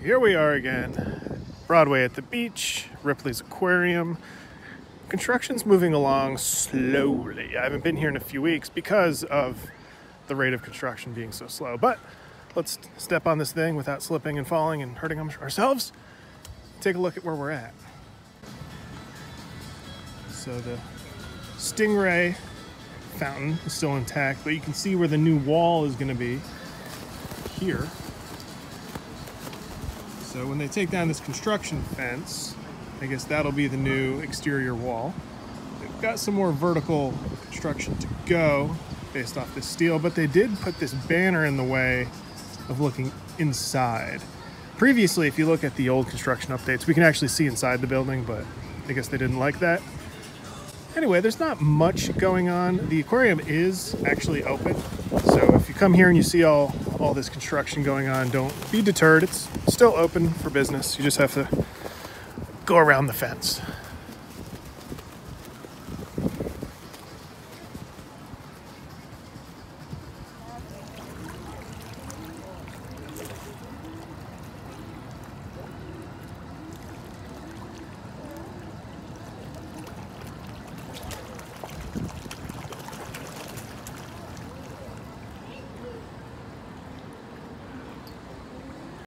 Here we are again, Broadway at the beach, Ripley's Aquarium. Construction's moving along slowly. I haven't been here in a few weeks because of the rate of construction being so slow, but let's step on this thing without slipping and falling and hurting ourselves. Take a look at where we're at. So the Stingray fountain is still intact, but you can see where the new wall is going to be here. So when they take down this construction fence, I guess that'll be the new exterior wall. They've got some more vertical construction to go based off this steel, but they did put this banner in the way of looking inside. Previously, if you look at the old construction updates, we can actually see inside the building, but I guess they didn't like that. Anyway, there's not much going on. The aquarium is actually open, so if you come here and you see all this construction going on, don't be deterred. It's still open for business. You just have to go around the fence.